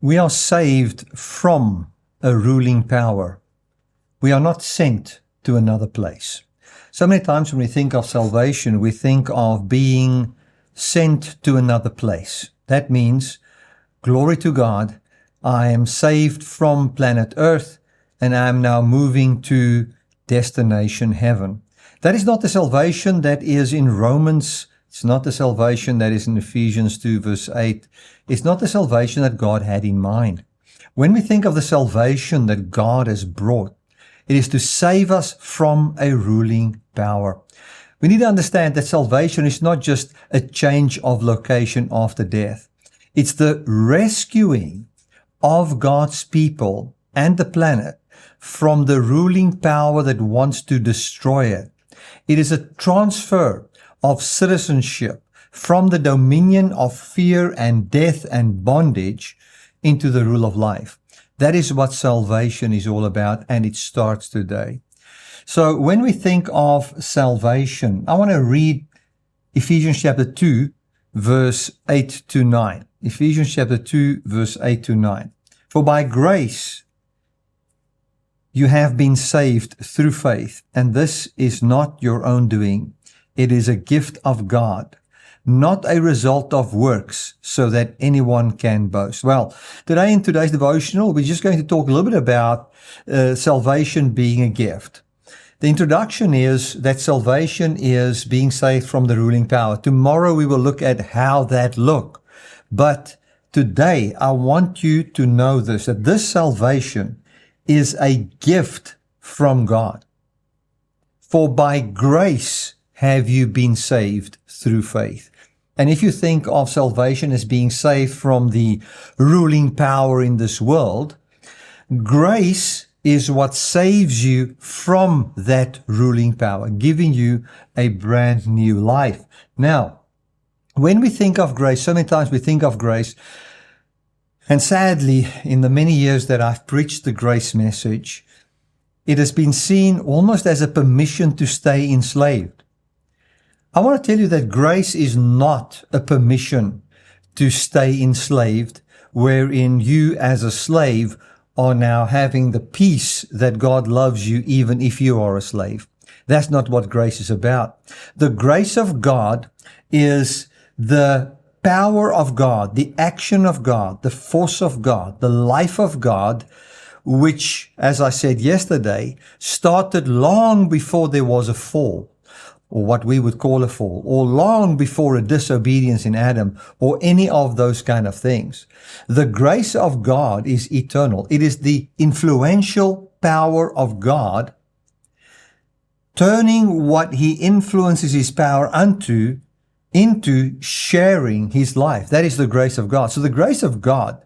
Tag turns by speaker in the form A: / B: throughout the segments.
A: We are saved from a ruling power. We are not sent to another place. So many times when we think of salvation, we think of being sent to another place. That means, glory to God, I am saved from planet Earth and I am now moving to destination heaven. That is not the salvation that is in Romans. It's not the salvation that is in Ephesians 2 verse 8. It's not the salvation that God had in mind. When we think of the salvation that God has brought, it is to save us from a ruling power. We need to understand that salvation is not just a change of location after death. It's the rescuing of God's people and the planet from the ruling power that wants to destroy it. It is a transfer of citizenship from the dominion of fear and death and bondage into the rule of life. That is what salvation is all about, and it starts today. So when we think of salvation, I want to read Ephesians chapter 2, verse 8 to 9. Ephesians chapter 2, verse 8 to 9. For by grace you have been saved through faith, and this is not your own doing. It is a gift of God, not a result of works, so that anyone can boast. Well, today in today's devotional, we're just going to talk a little bit about salvation being a gift. The introduction is that salvation is being saved from the ruling power. Tomorrow we will look at how that look. But today I want you to know this, that this salvation is a gift from God. For by grace have you been saved through faith. And if you think of salvation as being saved from the ruling power in this world, grace is what saves you from that ruling power, giving you a brand new life. Now, when we think of grace, so many times we think of grace, and sadly, in the many years that I've preached the grace message, it has been seen almost as a permission to stay enslaved. I want to tell you that grace is not a permission to stay enslaved, wherein you as a slave are now having the peace that God loves you even if you are a slave. That's not what grace is about. The grace of God is the power of God, the action of God, the force of God, the life of God, which, as I said yesterday, started long before there was a fall, or what we would call a fall, or long before a disobedience in Adam, or any of those kind of things. The grace of God is eternal. It is the influential power of God turning what He influences His power unto into sharing His life. That is the grace of God. So the grace of God,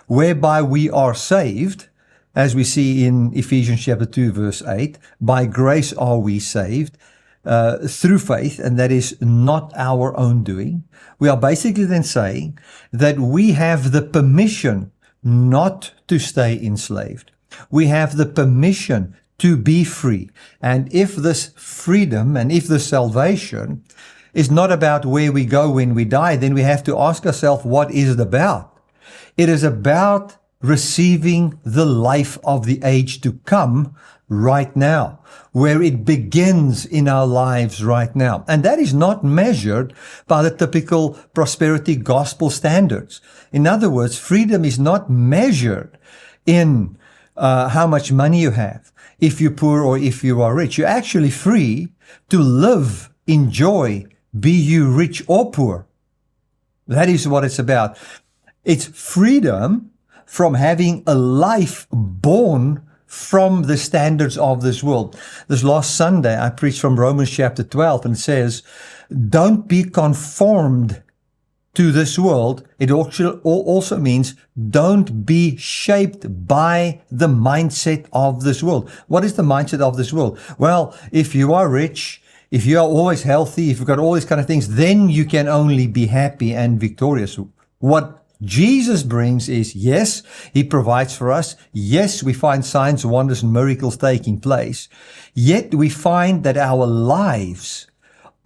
A: whereby we are saved, as we see in Ephesians chapter 2, verse 8, by grace are we saved, through faith, and that is not our own doing. We are basically then saying that we have the permission not to stay enslaved. We have the permission to be free. And if this freedom and if this salvation is not about where we go when we die, then we have to ask ourselves, what is it about? It is about receiving the life of the age to come right now, where it begins in our lives right now. And that is not measured by the typical prosperity gospel standards. In other words, freedom is not measured in how much money you have, if you're poor or if you are rich. You're actually free to live, enjoy, be you rich or poor. That is what it's about. It's freedom from having a life born from the standards of this world. This last Sunday, I preached from Romans chapter 12, and it says, don't be conformed to this world. It also means don't be shaped by the mindset of this world. What is the mindset of this world? Well, if you are rich, if you are always healthy, if you've got all these kind of things, then you can only be happy and victorious. What Jesus brings is, yes, He provides for us. Yes, we find signs, wonders, and miracles taking place. Yet we find that our lives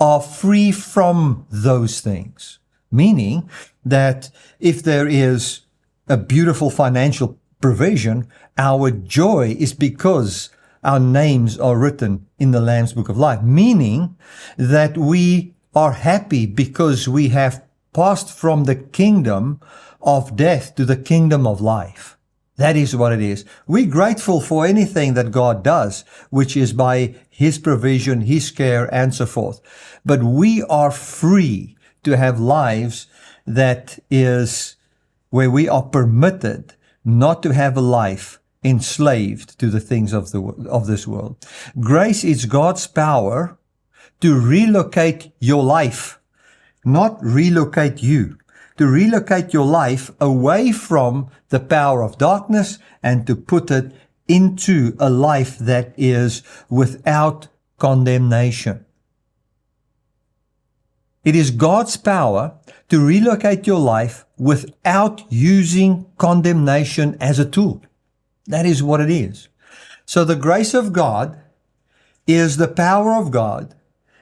A: are free from those things. Meaning that if there is a beautiful financial provision. Our joy is because our names are written in the Lamb's Book of Life, meaning that we are happy because we have passed from the kingdom of death to the kingdom of life. That is what it is. We're grateful for anything that God does, which is by His provision, His care, and so forth. But we are free to have lives that is where we are permitted not to have a life enslaved to the things of this world. Grace is God's power to relocate your life, not relocate you. To relocate your life away from the power of darkness and to put it into a life that is without condemnation. It is God's power to relocate your life without using condemnation as a tool. That is what it is. So the grace of God is the power of God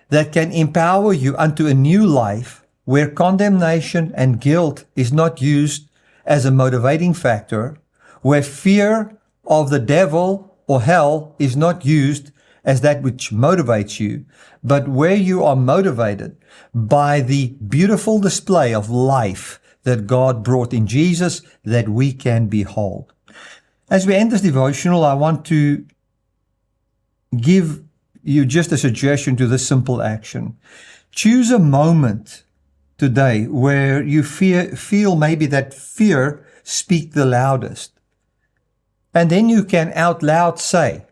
A: that can empower you unto a new life where condemnation and guilt is not used as a motivating factor, where fear of the devil or hell is not used as that which motivates you, but where you are motivated by the beautiful display of life that God brought in Jesus, that we can behold. As we end this devotional, I want to give you just a suggestion to this simple action. Choose a moment today where you feel maybe that fear speak the loudest. And then you can out loud say,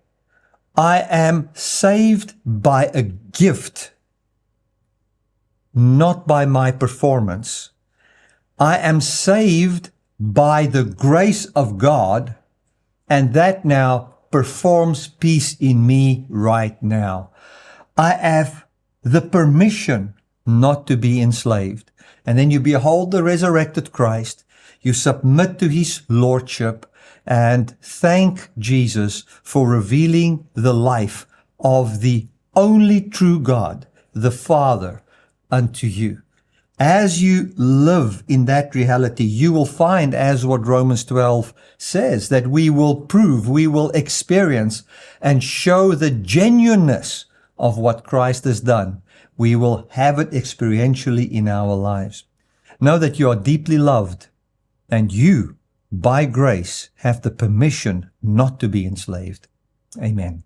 A: I am saved by a gift, not by my performance. I am saved by the grace of God, and that now performs peace in me right now. I have the permission not to be enslaved. And then you behold the resurrected Christ, you submit to His Lordship, and thank Jesus for revealing the life of the only true God, the Father, unto you. As you live in that reality, you will find, as what Romans 12 says, that we will prove, we will experience and show the genuineness of what Christ has done. We will have it experientially in our lives. Know that you are deeply loved, and you, by grace, have the permission not to be enslaved. Amen.